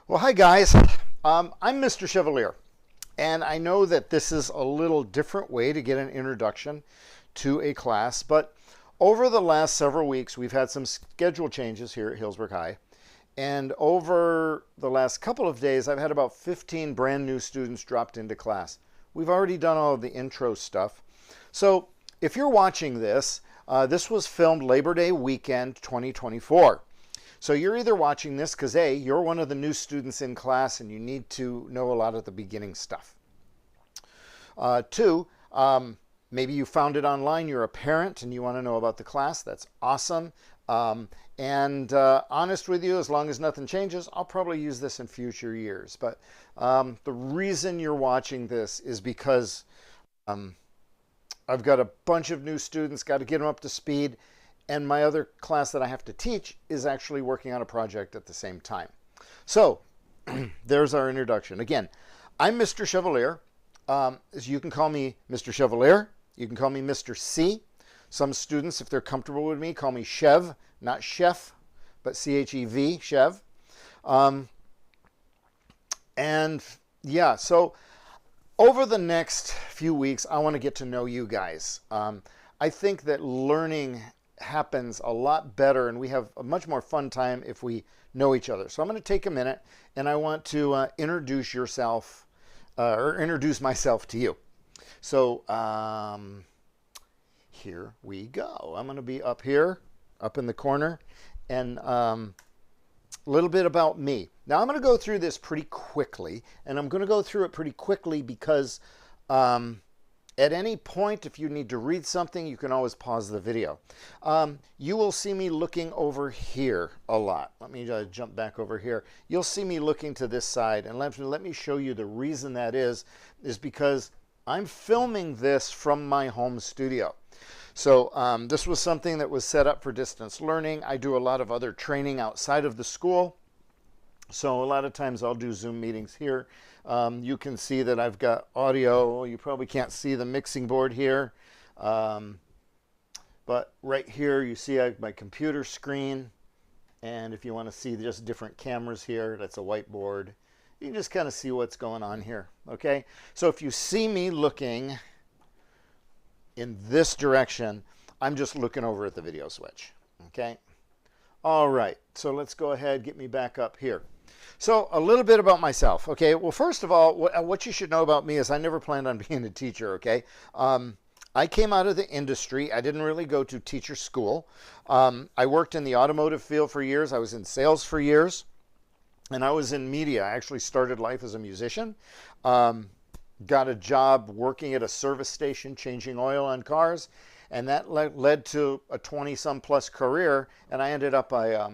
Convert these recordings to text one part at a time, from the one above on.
Well, hi guys. I'm Mr. Chevalier, and I know that this is a little different way to get an introduction to a class, but over the last several weeks, we've had some schedule changes here at Hillsburg High, and over the last couple of days, I've had about 15 brand new students dropped into class. We've already done all of the intro stuff. So if you're watching this, this was filmed Labor Day weekend 2024. So you're either watching this because A, you're one of the new students in class and you need to know a lot of the beginning stuff. Two, maybe you found it online, you're a parent and you want to know about the class. That's awesome. Honest with you, as long as nothing changes, I'll probably use this in future years. But the reason you're watching this is because I've got a bunch of new students, got to get them up to speed. And my other class that I have to teach is actually working on a project at the same time. So there's our introduction. Again, I'm Mr. Chevalier. You can call me Mr. Chevalier. You can call me Mr. C. Some students, if they're comfortable with me, call me Chev, not Chef, but C-H-E-V, Chev. So over the next few weeks, I want to get to know you guys. I think that learning happens a lot better and we have a much more fun time if we know each other. So I'm going to take a minute and I want to introduce myself to you. So here we go. I'm going to be up here, up in the corner, and a little bit about me. Now I'm going to go through this pretty quickly, and I'm going to go through it pretty quickly because at any point, if you need to read something, you can always pause the video. You will see me looking over here a lot. Let me jump back over here. You'll see me looking to this side, and let me show you the reason that is because I'm filming this from my home studio. So this was something that was set up for distance learning. I do a lot of other training outside of the school. So a lot of times I'll do Zoom meetings here. You can see that I've got audio. You probably can't see the mixing board here. But right here you see I have my computer screen. And if you want to see just different cameras here, that's a whiteboard. You can just kind of see what's going on here. Okay. So if you see me looking in this direction, I'm just looking over at the video switch. Okay. All right. So let's go ahead, get me back up here. So a little bit about myself. Okay, well, first of all, what you should know about me is I never planned on being a teacher, okay? I came out of the industry. I didn't really go to teacher school. I worked in the automotive field for years. I was in sales for years. And I was in media. I actually started life as a musician. Got a job working at a service station, changing oil on cars. And that led to a 20-some plus career. And I ended up a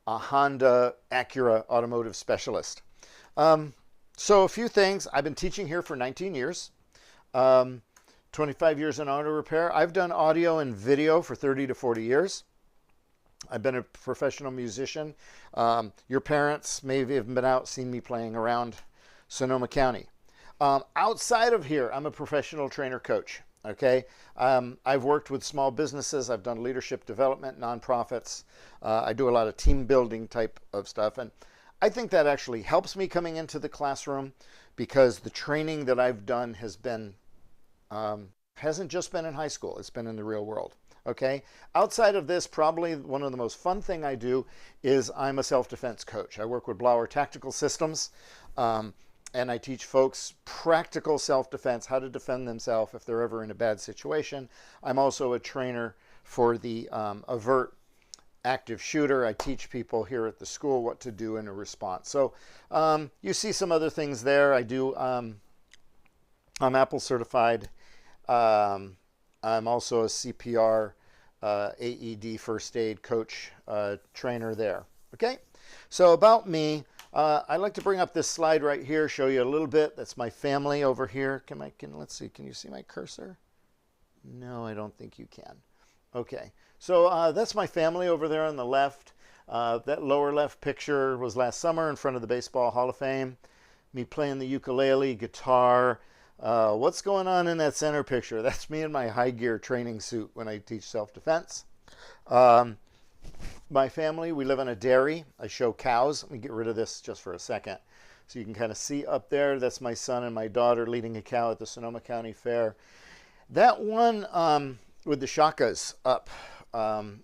Honda Acura automotive specialist. So a few things. I've been teaching here for 19 years, 25 years in auto repair. I've done audio and video for 30 to 40 years. I've been a professional musician. Your parents may have been out, seen me playing around Sonoma County. Outside of here, I'm a professional trainer coach. Okay, I've worked with small businesses. I've done leadership development, nonprofits. I do a lot of team building type of stuff. And I think that actually helps me coming into the classroom because the training that I've done has been, hasn't just been in high school. It's been in the real world. Okay, outside of this, probably one of the most fun thing I do is I'm a self-defense coach. I work with Blauer Tactical Systems. And I teach folks practical self-defense, how to defend themselves if they're ever in a bad situation. I'm also a trainer for the Avert active shooter. I teach people here at the school what to do in a response. So you see some other things there. I do, I'm Apple certified. I'm also a CPR, AED first aid coach, trainer there. Okay, so about me. I'd like to bring up this slide right here, show you a little bit. That's my family over here. Let's see, can you see my cursor? No, I don't think you can. Okay, so that's my family over there on the left. That lower left picture was last summer in front of the Baseball Hall of Fame. Me playing the ukulele, guitar. What's going on in that center picture? That's me in my high gear training suit when I teach self-defense. My family, we live on a dairy. I show cows. Let me get rid of this just for a second. So you can kind of see up there, that's my son and my daughter leading a cow at the Sonoma County Fair. That one with the shakas up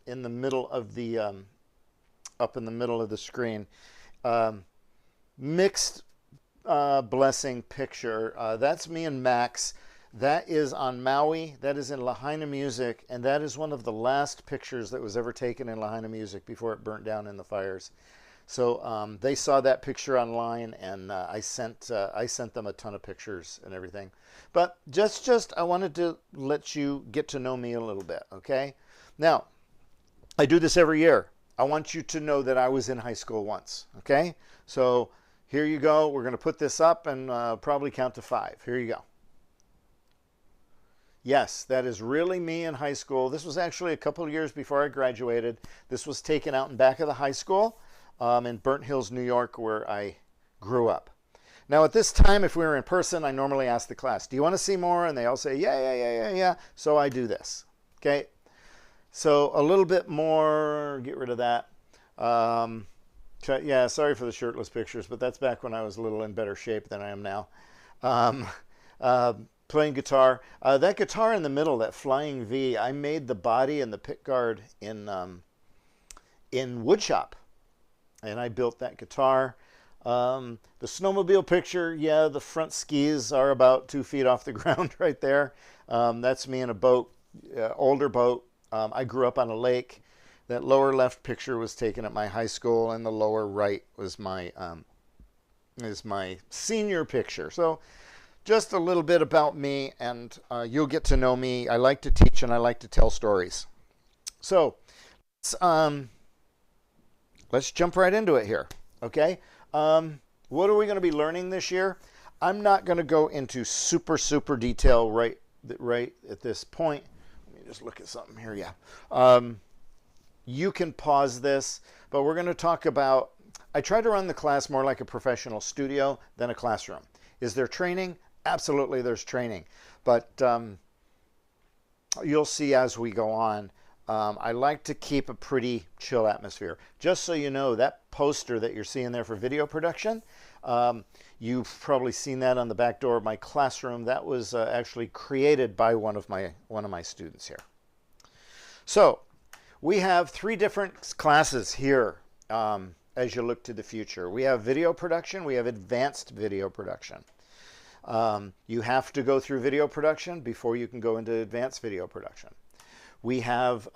in the middle of the screen, mixed blessing picture. That's me and Max. That is on Maui. That is in Lahaina Music, and that is one of the last pictures that was ever taken in Lahaina Music before it burnt down in the fires. So they saw that picture online, and I sent them a ton of pictures and everything. But just I wanted to let you get to know me a little bit, okay? Now, I do this every year. I want you to know that I was in high school once, okay? So here you go. We're going to put this up and probably count to 5. Here you go. Yes, that is really me in high school. This was actually a couple of years before I graduated. This was taken out in back of the high school in Burnt Hills, New York, where I grew up. Now, at this time, if we were in person, I normally ask the class, do you want to see more? And they all say, yeah. So I do this, okay? So a little bit more, get rid of that. Yeah, sorry for the shirtless pictures, but that's back when I was a little in better shape than I am now. Playing guitar. That guitar in the middle, that Flying V, I made the body and the pickguard in woodshop. And I built that guitar. The snowmobile picture, yeah, the front skis are about 2 feet off the ground right there. That's me in a boat, older boat. I grew up on a lake. That lower left picture was taken at my high school, and the lower right was my senior picture. So just a little bit about me, and you'll get to know me. I like to teach, and I like to tell stories. So let's jump right into it here, okay? What are we going to be learning this year? I'm not going to go into super detail right at this point. Let me just look at something here. Yeah. You can pause this, but we're going to talk about, I try to run the class more like a professional studio than a classroom. Is there training? Absolutely, there's training. But you'll see as we go on. I like to keep a pretty chill atmosphere. Just so you know, that poster that you're seeing there for video production, you've probably seen that on the back door of my classroom. That was actually created by one of my students here. So we have 3 different classes here as you look to the future. We have video production. We have advanced video production. You have to go through video production before you can go into advanced video production. We have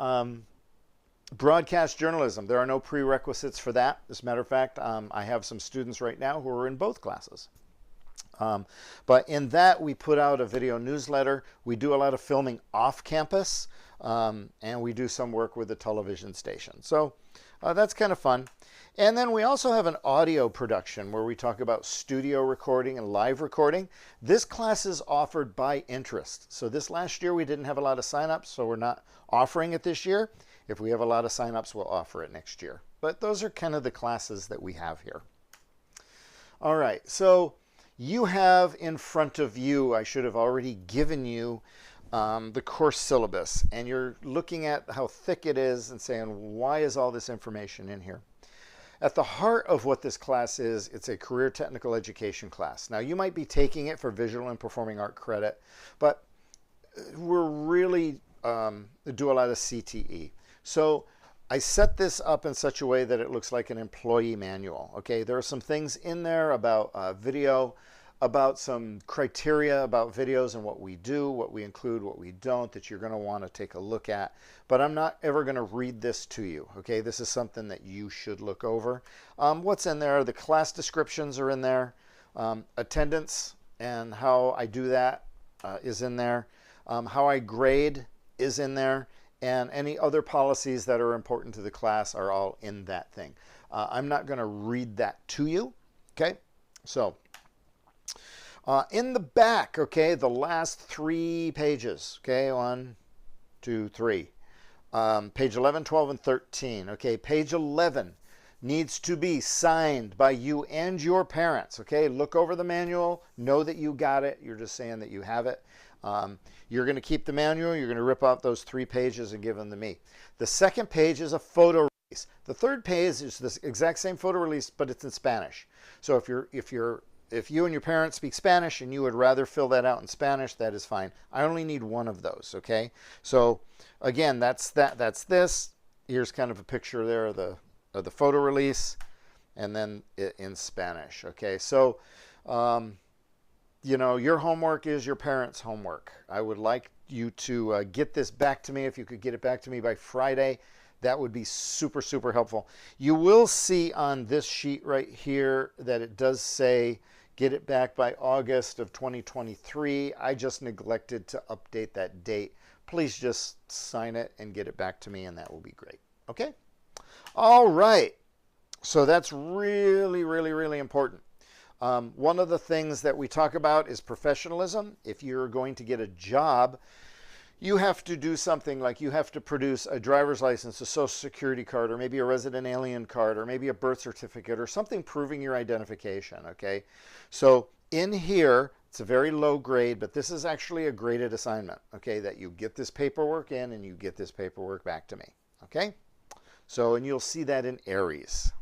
broadcast journalism. There are no prerequisites for that. As a matter of fact, I have some students right now who are in both classes. But in that, we put out a video newsletter. We do a lot of filming off campus, and we do some work with the television station. So that's kind of fun. And then we also have an audio production where we talk about studio recording and live recording. This class is offered by interest. So this last year we didn't have a lot of signups, so we're not offering it this year. If we have a lot of signups, we'll offer it next year. But those are kind of the classes that we have here. All right, so you have in front of you, I should have already given you the course syllabus, and you're looking at how thick it is and saying, why is all this information in here? At the heart of what this class is, it's a career technical education class. Now, you might be taking it for visual and performing art credit, but we're really do a lot of CTE. So I set this up in such a way that it looks like an employee manual. Okay, there are some things in there about video, about some criteria about videos and what we do, what we include, what we don't, that you're going to want to take a look at. But I'm not ever going to read this to you. Okay, this is something that you should look over. What's in there? The class descriptions are in there. Attendance and how I do that is in there. How I grade is in there. And any other policies that are important to the class are all in that thing. I'm not going to read that to you. Okay, so in the back, okay, the last 3 pages, okay, 1, 2, 3, page 11, 12, and 13, okay, page 11 needs to be signed by you and your parents, okay, look over the manual, know that you got it, you're just saying that you have it. You're going to keep the manual, you're going to rip out those 3 pages and give them to me. The second page is a photo The third page is this exact same photo release, but it's in Spanish. So if you and your parents speak Spanish and you would rather fill that out in Spanish, that is fine. I only need one of those, okay? So again, that's this. Here's kind of a picture there of the photo release, and then in Spanish, okay? So, you know, your homework is your parents' homework. I would like you to get this back to me. If you could get it back to me by Friday, that would be super, super helpful. You will see on this sheet right here that it does say get it back by August of 2023. I just neglected to update that date. Please just sign it and get it back to me, and that will be great. Okay? All right. So that's really, really, really important. One of the things that we talk about is professionalism. If you're going to get a job, you have to do something like you have to produce a driver's license, a social security card, or maybe a resident alien card, or maybe a birth certificate, or something proving your identification, okay? So in here, it's a very low grade, but this is actually a graded assignment, okay, that you get this paperwork in and you get this paperwork back to me, okay? So, and you'll see that in Aries.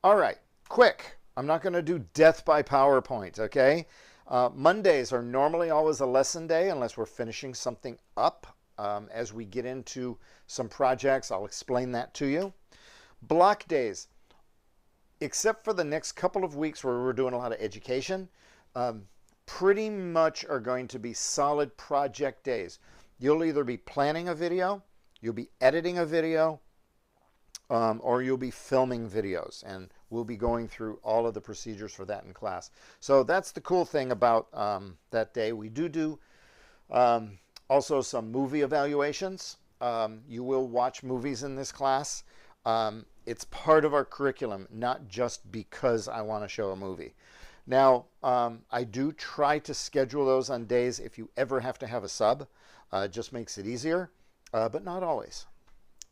All right, quick. I'm not going to do death by PowerPoint, okay? Mondays are normally always a lesson day unless we're finishing something up. As we get into some projects, I'll explain that to you. Block days, except for the next couple of weeks where we're doing a lot of education, pretty much are going to be solid project days. You'll either be planning a video, you'll be editing a video, or you'll be filming videos, and we'll be going through all of the procedures for that in class. So that's the cool thing about that day. We do also some movie evaluations. You will watch movies in this class. It's part of our curriculum, not just because I want to show a movie. Now, I do try to schedule those on days if you ever have to have a sub. It just makes it easier, but not always.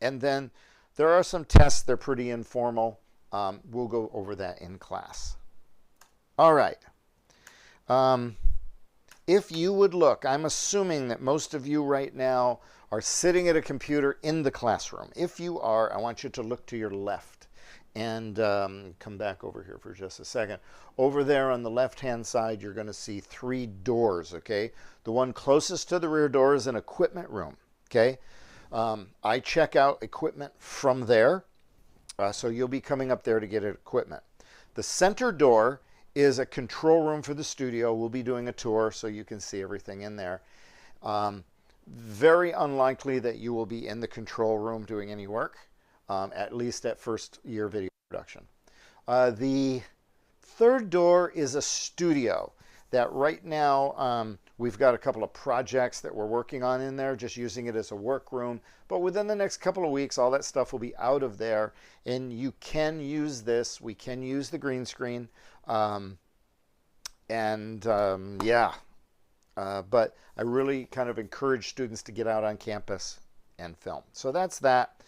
And then there are some tests. They're pretty informal. We'll go over that in class. All right. If you would look, I'm assuming that most of you right now are sitting at a computer in the classroom. If you are, I want you to look to your left and come back over here for just a second. Over there on the left-hand side, you're going to see 3 doors, okay? The one closest to the rear door is an equipment room, okay? I check out equipment from there, so you'll be coming up there to get equipment. The center door is a control room for the studio. We'll be doing a tour so you can see everything in there. Very unlikely that you will be in the control room doing any work, at least at first year video production. The third door is a studio that right now we've got a couple of projects that we're working on in there, just using it as a workroom. But within the next couple of weeks, all that stuff will be out of there, and you can use this. We can use the green screen, yeah. But I really kind of encourage students to get out on campus and film. So that's that.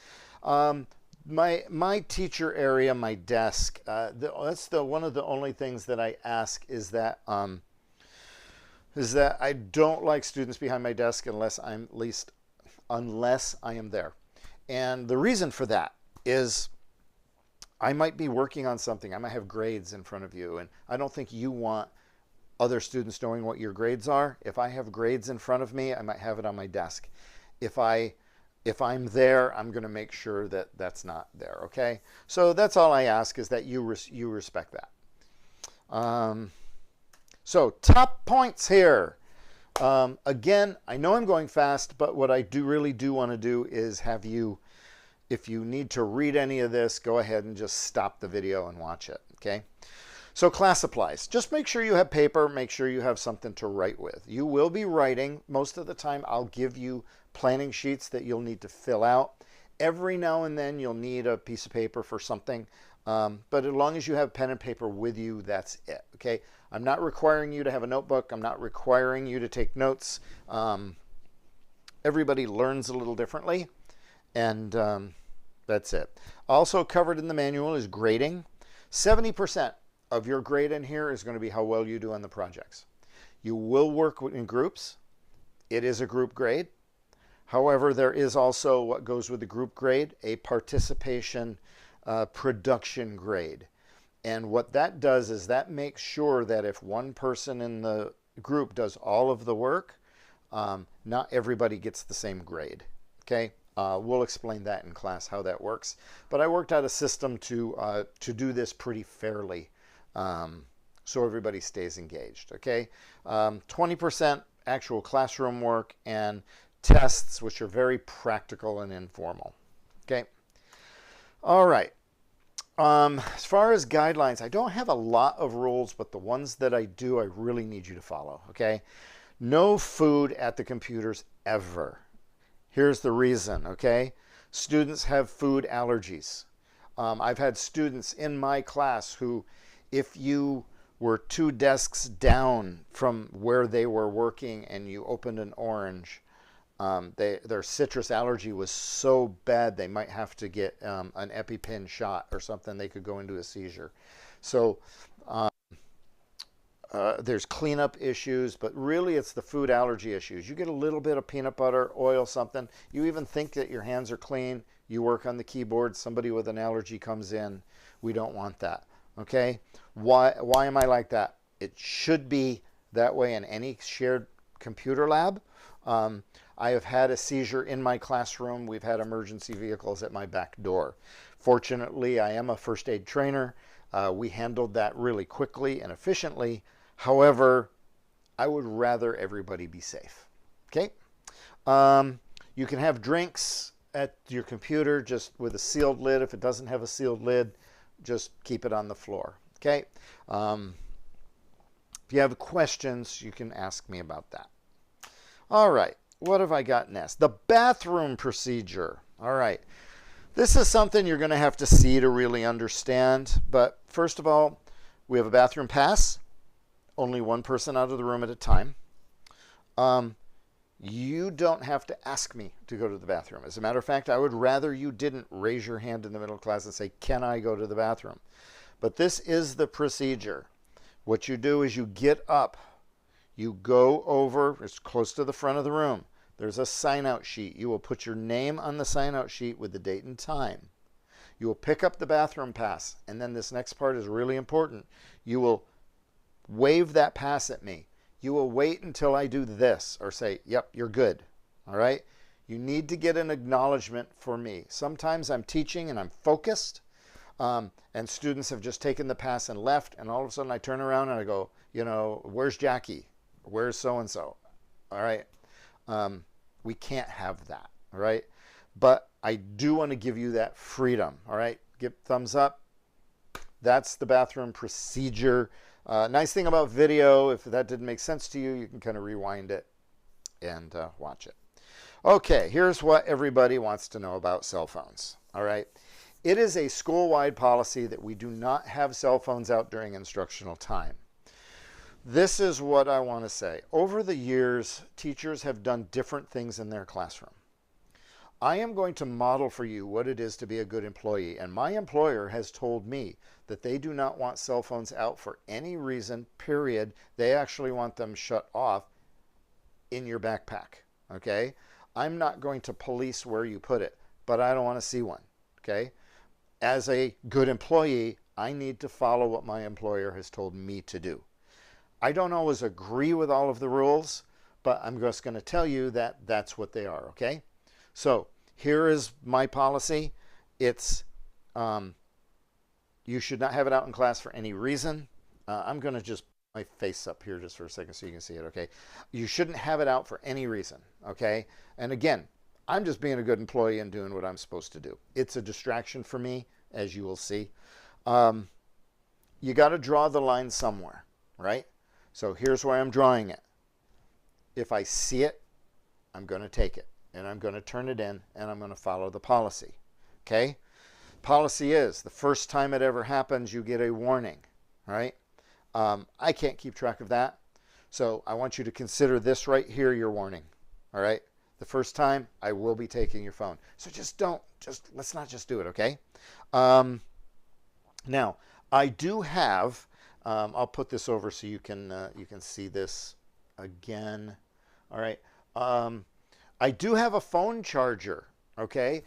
My teacher area, my desk, that's one of the only things that I ask is that I don't like students behind my desk unless I am there. And the reason for that is I might be working on something. I might have grades in front of you, and I don't think you want other students knowing what your grades are. If I have grades in front of me, I might have it on my desk. If I'm there, I'm going to make sure that that's not there, okay? So that's all I ask, is that you respect that. So top points here. Again, I know I'm going fast, but what I really do want to do is have you, if you need to read any of this, go ahead and just stop the video and watch it, okay? So class supplies. Just make sure you have paper, make sure you have something to write with. You will be writing. Most of the time, I'll give you planning sheets that you'll need to fill out. Every now and then, you'll need a piece of paper for something. But as long as you have pen and paper with you, that's it, okay? I'm not requiring you to have a notebook. I'm not requiring you to take notes. Everybody learns a little differently, and that's it. Also covered in the manual is grading. 70% of your grade in here is going to be how well you do on the projects. You will work in groups. It is a group grade. However, there is also what goes with the group grade, a participation production grade. And what that does is that makes sure that if one person in the group does all of the work, not everybody gets the same grade. Okay, we'll explain that in class how that works. But I worked out a system to do this pretty fairly, so everybody stays engaged. Okay, 20% actual classroom work and tests, which are very practical and informal. Okay, all right. As far as guidelines, I don't have a lot of rules, but the ones that I do, I really need you to follow. Okay, no food at the computers ever. Here's the reason. Okay, students have food allergies. I've had students in my class who, if you were 2 desks down from where they were working and you opened an orange, their citrus allergy was so bad they might have to get an EpiPen shot or something. They could go into a seizure. So there's cleanup issues, but really it's the food allergy issues. You get a little bit of peanut butter, oil, something. You even think that your hands are clean. You work on the keyboard. Somebody with an allergy comes in. We don't want that. Okay? Why am I like that? It should be that way in any shared computer lab. I have had a seizure in my classroom. We've had emergency vehicles at my back door. Fortunately, I am a first aid trainer. We handled that really quickly and efficiently. However, I would rather everybody be safe. Okay? You can have drinks at your computer just with a sealed lid. If it doesn't have a sealed lid, just keep it on the floor. Okay? If you have questions, you can ask me about that. All right. What have I got next? The bathroom procedure. All right. This is something you're going to have to see to really understand. But first of all, we have a bathroom pass. Only one person out of the room at a time. You don't have to ask me to go to the bathroom. As a matter of fact, I would rather you didn't raise your hand in the middle of class and say, can I go to the bathroom? But this is the procedure. What you do is you get up. You go over, it's close to the front of the room. There's a sign-out sheet. You will put your name on the sign-out sheet with the date and time. You will pick up the bathroom pass, and then this next part is really important. You will wave that pass at me. You will wait until I do this or say, yep, you're good. All right? You need to get an acknowledgement for me. Sometimes I'm teaching and I'm focused, and students have just taken the pass and left, and all of a sudden I turn around and I go, you know, where's Jackie? Where's so-and-so? All right? We can't have that, all right? But I do want to give you that freedom, all right? Give thumbs up. That's the bathroom procedure. Nice thing about video, if that didn't make sense to you, you can kind of rewind it and watch it. Okay, here's what everybody wants to know about cell phones, all right? It is a school-wide policy that we do not have cell phones out during instructional time. This is what I want to say. Over the years, teachers have done different things in their classroom. I am going to model for you what it is to be a good employee, and my employer has told me that they do not want cell phones out for any reason, period. They actually want them shut off in your backpack, okay? I'm not going to police where you put it, but I don't want to see one, okay? As a good employee, I need to follow what my employer has told me to do. I don't always agree with all of the rules, but I'm just going to tell you that that's what they are, okay? So here is my policy. It's you should not have it out in class for any reason. I'm going to just put my face up here just for a second so you can see it, okay? You shouldn't have it out for any reason, okay? And again, I'm just being a good employee and doing what I'm supposed to do. It's a distraction for me, as you will see. You got to draw the line somewhere, right? So here's where I'm drawing it. If I see it, I'm going to take it, and I'm going to turn it in, and I'm going to follow the policy, okay? Policy is the first time it ever happens, you get a warning, right? I can't keep track of that, so I want you to consider this right here your warning, all right? The first time, I will be taking your phone. So let's not just do it, okay? Now, I do have, I'll put this over so you can see this again. All right. I do have a phone charger, okay?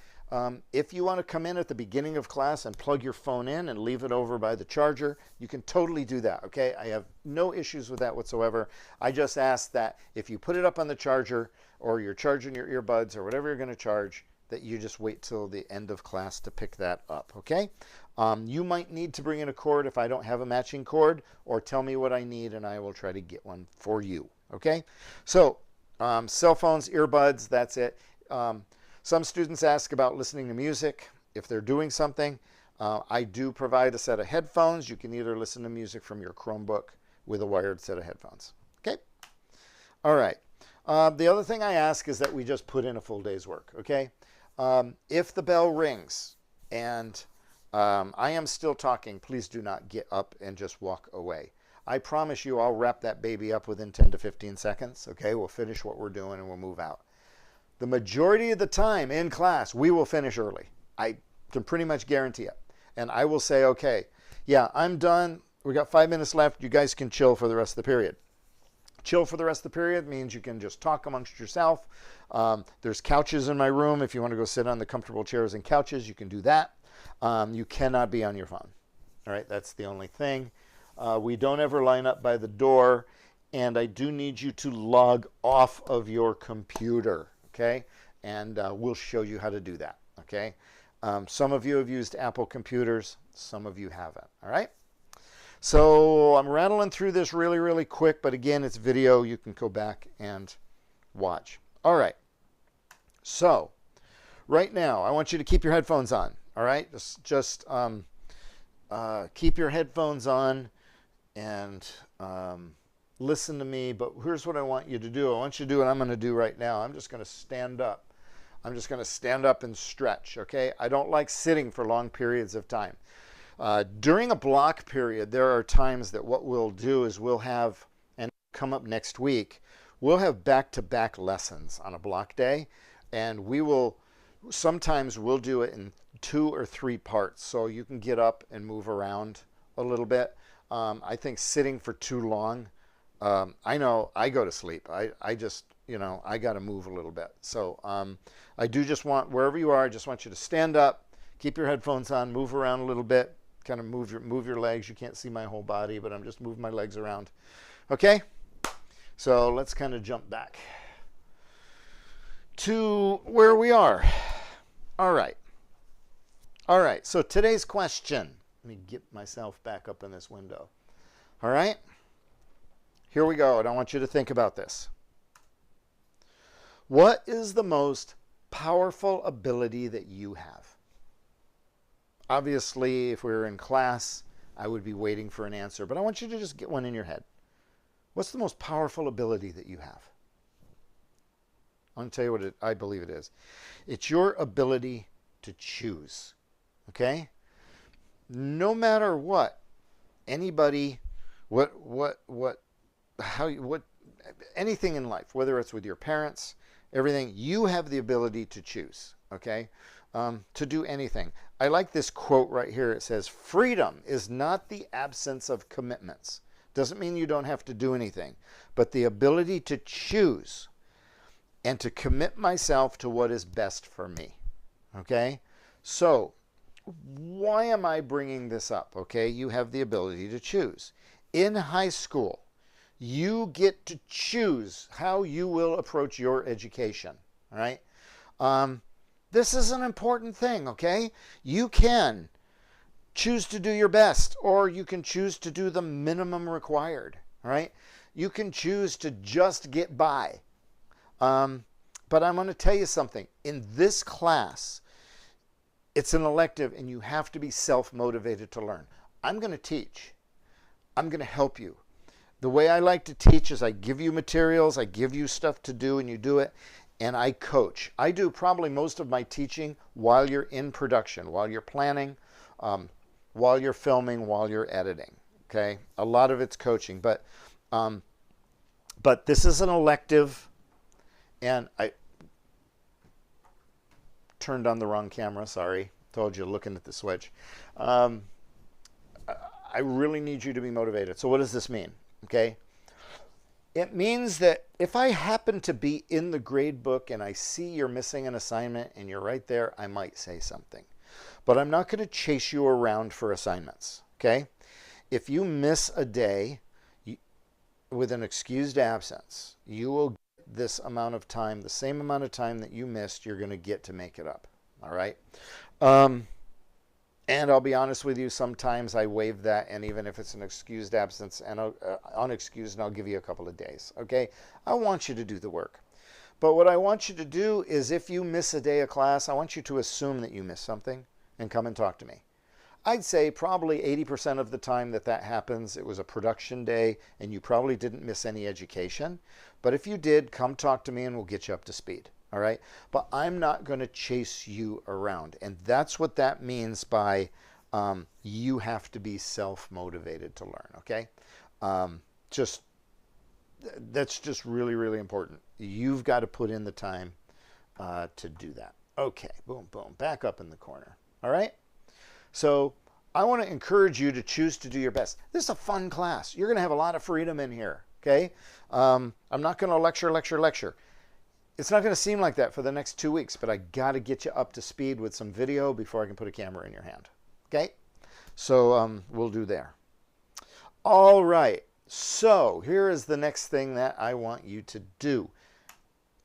If you want to come in at the beginning of class and plug your phone in and leave it over by the charger, you can totally do that, okay? I have no issues with that whatsoever. I just ask that if you put it up on the charger or you're charging your earbuds or whatever you're going to charge, that you just wait till the end of class to pick that up, okay? You might need to bring in a cord if I don't have a matching cord, or tell me what I need and I will try to get one for you, okay? So, cell phones, earbuds, that's it. Some students ask about listening to music if they're doing something. I do provide a set of headphones. You can either listen to music from your Chromebook with a wired set of headphones. Okay? All right. The other thing I ask is that we just put in a full day's work. Okay? If the bell rings and I am still talking, please do not get up and just walk away. I promise you I'll wrap that baby up within 10 to 15 seconds. Okay? We'll finish what we're doing and we'll move out. The majority of the time in class, we will finish early. I can pretty much guarantee it. And I will say, okay, yeah, I'm done. We got 5 minutes left. You guys can chill for the rest of the period. Chill for the rest of the period means you can just talk amongst yourself. There's couches in my room. If you want to go sit on the comfortable chairs and couches, you can do that. You cannot be on your phone. All right, that's the only thing. We don't ever line up by the door. And I do need you to log off of your computer. Okay, and we'll show you how to do that, okay? Some of you have used Apple computers, some of you haven't, all right? So I'm rattling through this really, really quick, but again, it's video. You can go back and watch. All right, so right now, I want you to keep your headphones on, all right? Just keep your headphones on and listen to me, but here's what I want you to do. I want you to do what I'm going to do right now. I'm just going to stand up. I'm just going to stand up and stretch, okay? I don't like sitting for long periods of time. During a block period, there are times that what we'll do is we'll have, and come up next week, we'll have back-to-back lessons on a block day, and we will, sometimes we'll do it in 2 or 3 parts, so you can get up and move around a little bit. I think sitting for too long, I know I go to sleep. I just, you know, I got to move a little bit. So I do just want, wherever you are, I just want you to stand up, keep your headphones on, move around a little bit, kind of move your legs. You can't see my whole body, but I'm just moving my legs around. Okay? So let's kind of jump back to where we are. All right. All right. So today's question. Let me get myself back up in this window. All right? Here we go, and I want you to think about this. What is the most powerful ability that you have? Obviously, if we were in class, I would be waiting for an answer, but I want you to just get one in your head. What's the most powerful ability that you have? I'm going to tell you what I believe it is. It's your ability to choose, okay? No matter what, anybody, anything in life, whether it's with your parents, everything, you have the ability to choose, okay? To do anything. I like this quote right here. It says, freedom is not the absence of commitments. Doesn't mean you don't have to do anything, but the ability to choose and to commit myself to what is best for me, okay? So, why am I bringing this up, okay? You have the ability to choose. In high school, you get to choose how you will approach your education, all right? This is an important thing, okay? You can choose to do your best, or you can choose to do the minimum required, all right? You can choose to just get by. But I'm going to tell you something. In this class, it's an elective, and you have to be self-motivated to learn. I'm going to teach. I'm going to help you. The way I like to teach is I give you materials, I give you stuff to do, and you do it, and I coach. I do probably most of my teaching while you're in production, while you're planning, while you're filming, while you're editing, okay? A lot of it's coaching, but this is an elective, and I turned on the wrong camera, sorry. Told you, looking at the switch. I really need you to be motivated. So what does this mean? Okay. It means that if I happen to be in the grade book and I see you're missing an assignment and you're right there, I might say something. But I'm not going to chase you around for assignments, okay? If you miss a day with an excused absence, you will get this amount of time, the same amount of time that you missed, you're going to get to make it up, all right? And I'll be honest with you, sometimes I waive that, and even if it's an excused absence and unexcused, and I'll give you a couple of days, okay? I want you to do the work. But what I want you to do is if you miss a day of class, I want you to assume that you missed something and come and talk to me. I'd say probably 80% of the time that happens, it was a production day and you probably didn't miss any education. But if you did, come talk to me and we'll get you up to speed. All right. But I'm not going to chase you around. And that's what that means by you have to be self-motivated to learn. Okay. That's just really, really important. You've got to put in the time to do that. Okay. Boom, boom. Back up in the corner. All right. So I want to encourage you to choose to do your best. This is a fun class. You're going to have a lot of freedom in here. Okay. I'm not going to lecture. It's not going to seem like that for the next 2 weeks, but I got to get you up to speed with some video before I can put a camera in your hand. Okay? So we'll do there. All right. So here is the next thing that I want you to do.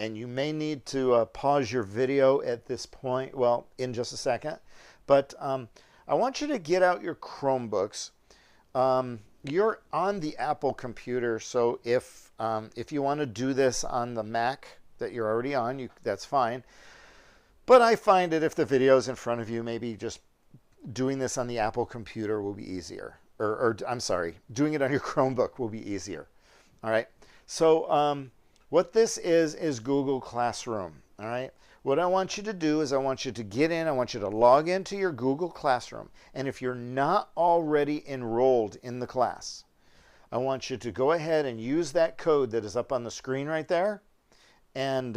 And you may need to pause your video at this point, well, in just a second. But I want you to get out your Chromebooks. You're on the Apple computer, so if you want to do this on the Mac that you're already on, that's fine. But I find that if the video's in front of you, maybe just doing this on the Apple computer will be easier. Or I'm sorry, doing it on your Chromebook will be easier. All right. So what this is Google Classroom. All right. What I want you to do is I want you to get in. I want you to log into your Google Classroom. And if you're not already enrolled in the class, I want you to go ahead and use that code that is up on the screen right there. And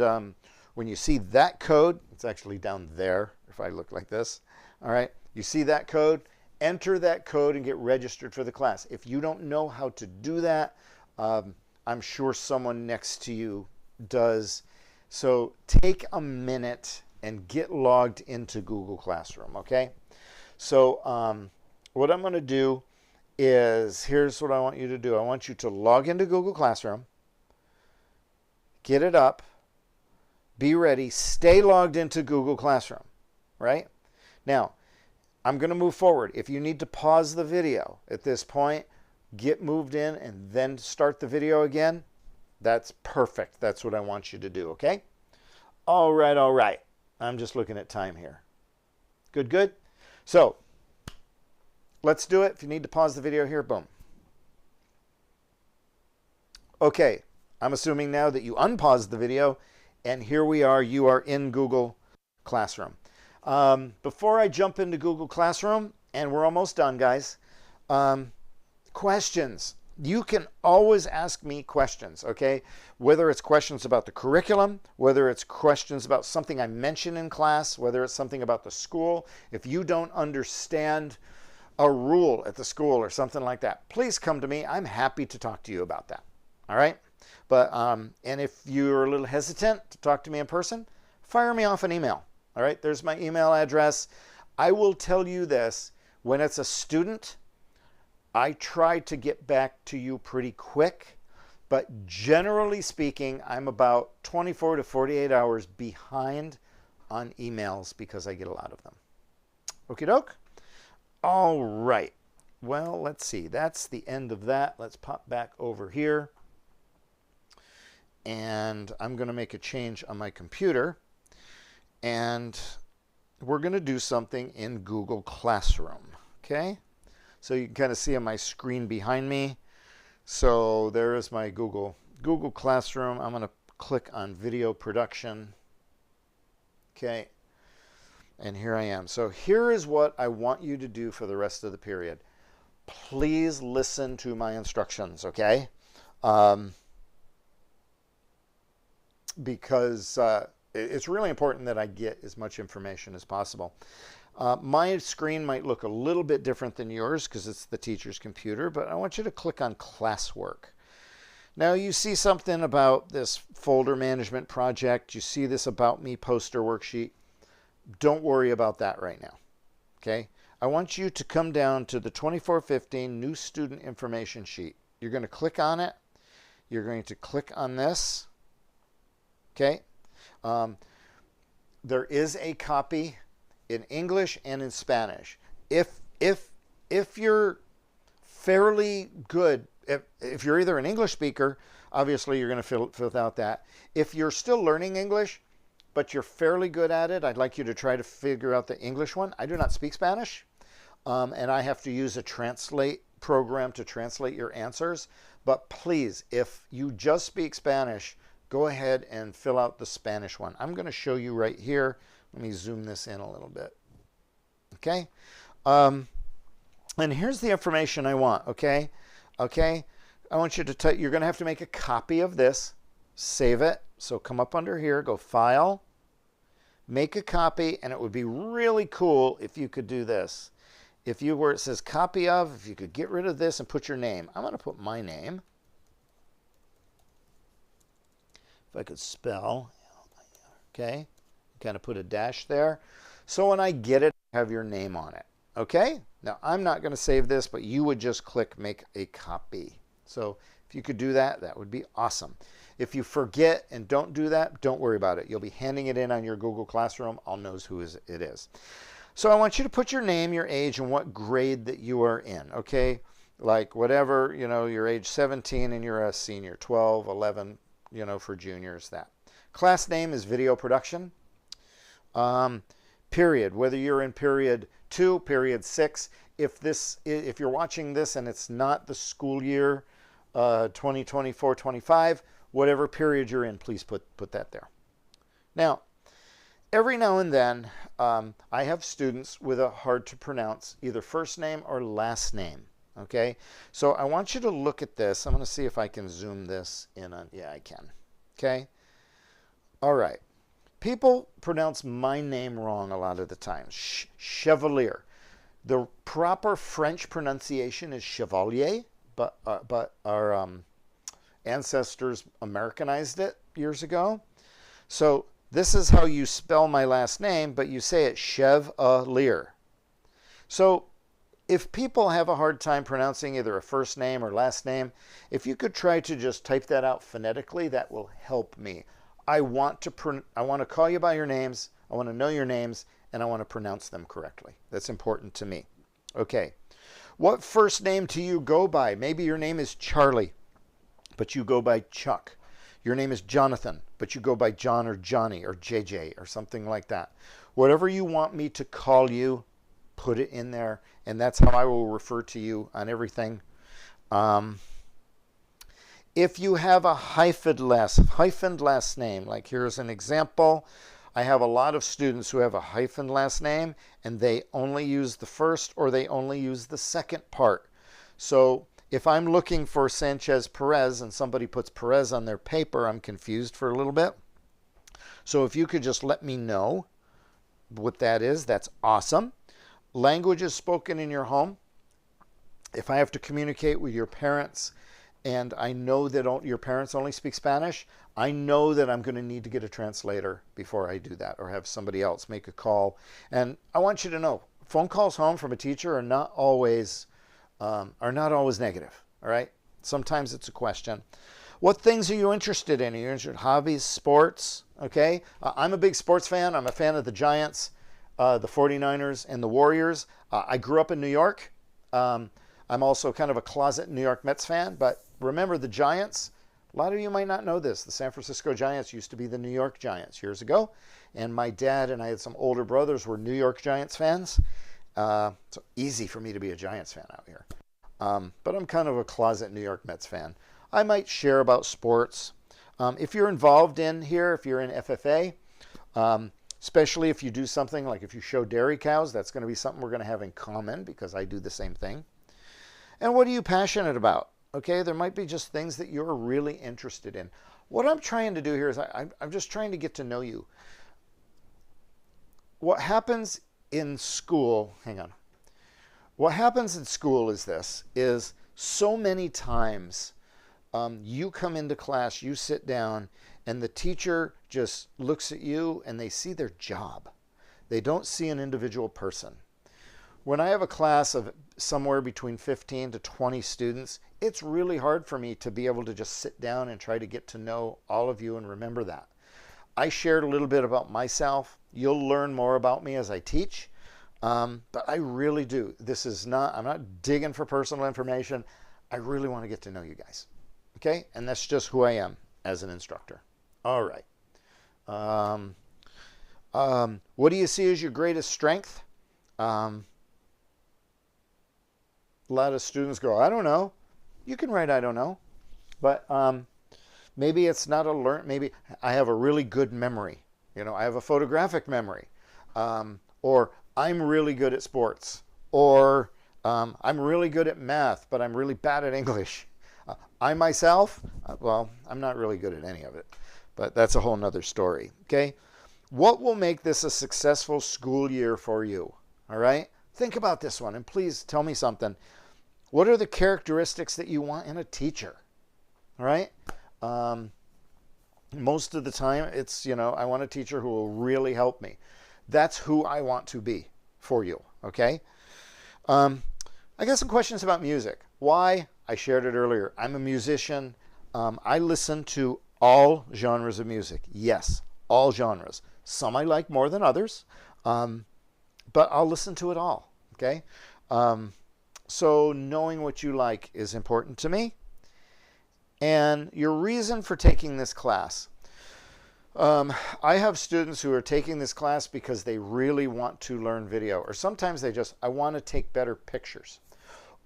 when you see that code, it's actually down there if I look like this. All right, you see that code, enter that code and get registered for the class. If you don't know how to do that, I'm sure someone next to you does. So take a minute and get logged into Google Classroom, okay? So what I'm going to do is, here's what I want you to do. I want you to log into Google Classroom. Get it up, be ready, stay logged into Google Classroom, right? Now, I'm going to move forward. If you need to pause the video at this point, get moved in and then start the video again, that's perfect. That's what I want you to do, okay? All right. I'm just looking at time here. Good. So, let's do it. If you need to pause the video here, boom. Okay. I'm assuming now that you unpaused the video, and here we are. You are in Google Classroom. Before I jump into Google Classroom, and we're almost done, guys, questions. You can always ask me questions, okay? Whether it's questions about the curriculum, whether it's questions about something I mentioned in class, whether it's something about the school. If you don't understand a rule at the school or something like that, please come to me. I'm happy to talk to you about that, all right? But, and if you're a little hesitant to talk to me in person, fire me off an email. All right, there's my email address. I will tell you this, when it's a student, I try to get back to you pretty quick, but generally speaking, I'm about 24 to 48 hours behind on emails because I get a lot of them. Okie doke? All right. Well, let's see. That's the end of that. Let's pop back over here. And I'm going to make a change on my computer. And we're going to do something in Google Classroom. Okay? So you can kind of see on my screen behind me. So there is my Google Classroom. I'm going to click on video production. Okay. And here I am. So here is what I want you to do for the rest of the period. Please listen to my instructions, okay? Because it's really important that I get as much information as possible. My screen might look a little bit different than yours because it's the teacher's computer, but I want you to click on classwork. Now you see something about this folder management project. You see this About Me poster worksheet. Don't worry about that right now. Okay? I want you to come down to the 2415 New Student Information Sheet. You're going to click on it. You're going to click on this. Okay? There is a copy in English and in Spanish. If you're fairly good, if you're either an English speaker, obviously you're going to fill out that. If you're still learning English, but you're fairly good at it, I'd like you to try to figure out the English one. I do not speak Spanish, and I have to use a translate program to translate your answers. But please, if you just speak Spanish, go ahead and fill out the Spanish one. I'm going to show you right here. Let me zoom this in a little bit. Okay? And here's the information I want, okay? Okay? I want you to you're going to have to make a copy of this, save it. So come up under here, go File, make a copy, and it would be really cool if you could do this. If you where it says copy of, if you could get rid of this and put your name. I'm going to put my name. If I could spell, okay? Kind of put a dash there. So when I get it, I have your name on it. Okay? Now, I'm not going to save this, but you would just click Make a Copy. So if you could do that, that would be awesome. If you forget and don't do that, don't worry about it. You'll be handing it in on your Google Classroom. I'll know who it is. So I want you to put your name, your age, and what grade that you are in. Okay? Like whatever, you know, you're age 17 and you're a senior, 12, 11, you know, for juniors, that. Class name is video production. Period, whether you're in period 2, period 6, if you're watching this and it's not the school year 2024-25, whatever period you're in, please put that there. Now, every now and then, I have students with a hard to pronounce either first name or last name. Okay, so I want you to look at this. I'm going to see if I can zoom this in on. Yeah, I can. Okay, all right. People pronounce my name wrong a lot of the time. Chevalier. The proper French pronunciation is Chevalier, but our ancestors Americanized it years ago. So this is how you spell my last name, but you say it Chevalier. So if people have a hard time pronouncing either a first name or last name, if you could try to just type that out phonetically, that will help me. I want to call you by your names, I want to know your names, and I want to pronounce them correctly. That's important to me. Okay. What first name do you go by? Maybe your name is Charlie, but you go by Chuck. Your name is Jonathan, but you go by John or Johnny or JJ or something like that. Whatever you want me to call you, put it in there, and that's how I will refer to you on everything. If you have a hyphened last name, like here's an example. I have a lot of students who have a hyphened last name, and they only use the first or they only use the second part. So if I'm looking for Sanchez Perez and somebody puts Perez on their paper, I'm confused for a little bit. So if you could just let me know what that is, that's awesome. Languages spoken in your home. If I have to communicate with your parents and I know that your parents only speak Spanish, I know that I'm going to need to get a translator before I do that or have somebody else make a call. And I want you to know, phone calls home from a teacher are not always negative, all right? Sometimes it's a question. What things are you interested in? Are you interested in hobbies, sports, okay? I'm a big sports fan. I'm a fan of the Giants, the 49ers, and the Warriors. I grew up in New York. I'm also kind of a closet New York Mets fan, but remember the Giants, a lot of you might not know this. The San Francisco Giants used to be the New York Giants years ago, and my dad and I had some older brothers were New York Giants fans. So easy for me to be a Giants fan out here. But I'm kind of a closet New York Mets fan. I might share about sports. If you're involved in here, if you're in FFA, especially if you do something like if you show dairy cows, that's going to be something we're going to have in common because I do the same thing. And what are you passionate about? Okay, there might be just things that you're really interested in. What I'm trying to do here is I'm just trying to get to know you. What happens in school, hang on. What happens in school is this, is so many times You come into class, you sit down, and the teacher just looks at you and they see their job. They don't see an individual person. When I have a class of somewhere between 15 to 20 students, it's really hard for me to be able to just sit down and try to get to know all of you and remember that. I shared a little bit about myself. You'll learn more about me as I teach, but I really do. I'm not digging for personal information. I really want to get to know you guys. Okay? And that's just who I am as an instructor. All right. What do you see as your greatest strength? A lot of students go, I don't know. You can write, I don't know. But maybe it's not maybe I have a really good memory. I have a photographic memory. Or I'm really good at sports. Or I'm really good at math, but I'm really bad at English. I myself, well, I'm not really good at any of it. But that's a whole nother story. Okay? What will make this a successful school year for you? All right? Think about this one, and please tell me something. What are the characteristics that you want in a teacher? All right? Most of the time, it's, I want a teacher who will really help me. That's who I want to be for you, okay? I got some questions about music. Why? I shared it earlier. I'm a musician. I listen to all genres of music. Yes, all genres. Some I like more than others, but I'll listen to it all, okay? So knowing what you like is important to me. And your reason for taking this class. I have students who are taking this class because they really want to learn video. Or sometimes I want to take better pictures.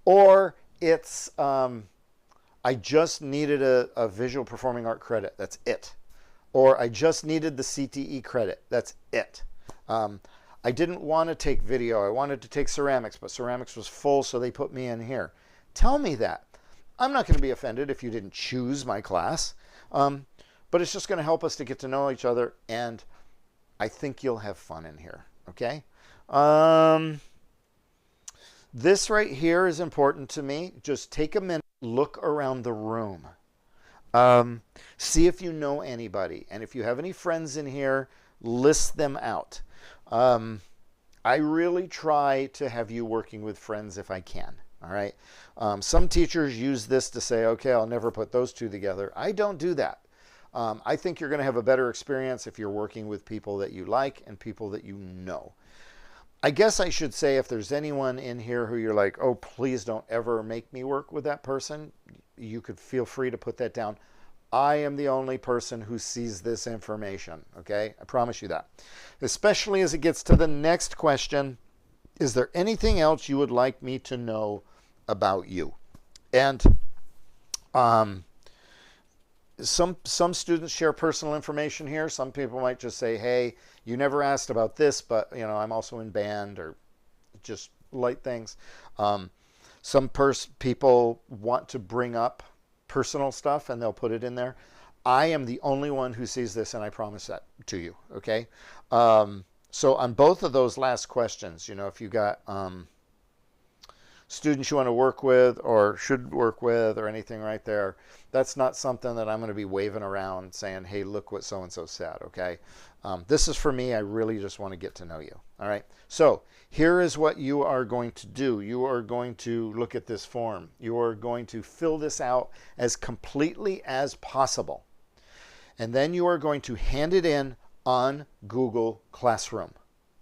Or it's, I just needed a visual performing art credit. That's it. Or I just needed the CTE credit. That's it. I didn't want to take video. I wanted to take ceramics, but ceramics was full, so they put me in here. Tell me that. I'm not going to be offended if you didn't choose my class, but it's just going to help us to get to know each other, and I think you'll have fun in here, okay? This right here is important to me. Just take a minute, look around the room. See if you know anybody, and if you have any friends in here, list them out. I really try to have you working with friends if I can. All right. Some teachers use this to say, okay, I'll never put those two together. I don't do that. I think you're going to have a better experience if you're working with people that you like and people that you know. I guess I should say if there's anyone in here who you're like, oh, please don't ever make me work with that person, you could feel free to put that down. I am the only person who sees this information, okay? I promise you that. Especially as it gets to the next question, is there anything else you would like me to know about you? And some students share personal information here. Some people might just say, hey, you never asked about this, but I'm also in band, or just light things. Some people want to bring up personal stuff and they'll put it in there. I am the only one who sees this, and I promise that to you, okay? So on both of those last questions, if you got students you want to work with or should work with or anything right there, that's not something that I'm going to be waving around saying, hey, look what so-and-so said, okay? This is for me. I really just want to get to know you, all right? So here is what you are going to do. You are going to look at this form. You are going to fill this out as completely as possible. And then you are going to hand it in on Google Classroom,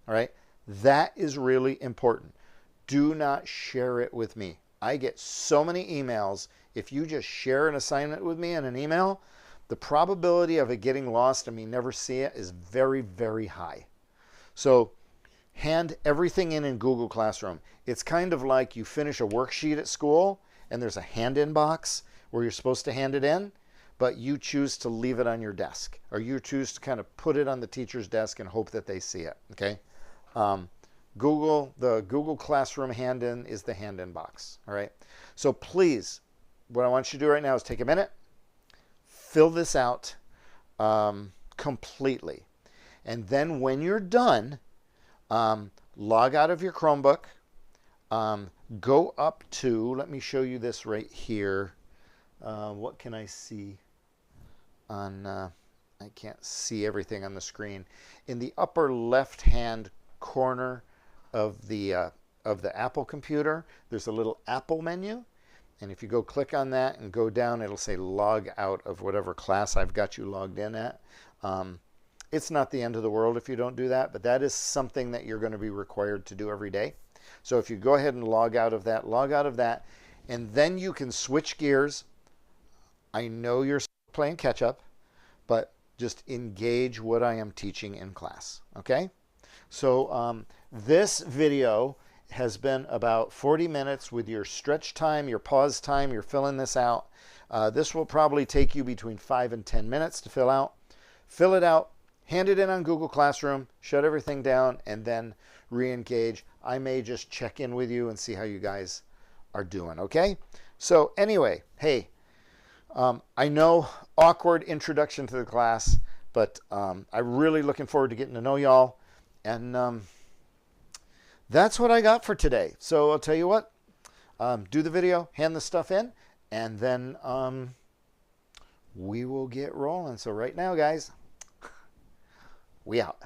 all right? That is really important. Do not share it with me. I get so many emails. If you just share an assignment with me in an email, the probability of it getting lost and me never see it is very, very high. So hand everything in Google Classroom. It's kind of like you finish a worksheet at school and there's a hand-in box where you're supposed to hand it in, but you choose to leave it on your desk, or you choose to kind of put it on the teacher's desk and hope that they see it, okay? The Google Classroom hand-in is the hand-in box, all right? So please, what I want you to do right now is take a minute, fill this out completely. And then when you're done, log out of your Chromebook, go up to, let me show you this right here. What can I see on, I can't see everything on the screen. In the upper left-hand corner of the Apple computer, there's a little Apple menu. And if you go click on that and go down, it'll say log out of whatever class I've got you logged in at. It's not the end of the world if you don't do that, but that is something that you're going to be required to do every day. So if you go ahead and log out of that, and then you can switch gears. I know you're playing catch up, but just engage what I am teaching in class, okay? So this video has been about 40 minutes with your stretch time, your pause time, you're filling this out. This will probably take you between 5 and 10 minutes to fill out. Fill it out, hand it in on Google Classroom, shut everything down, and then re-engage. I may just check in with you and see how you guys are doing, okay? So anyway, hey, I know awkward introduction to the class, but I'm really looking forward to getting to know y'all. And that's what I got for today. So I'll tell you what, do the video, hand the stuff in, and then we will get rolling. So right now, guys, we out.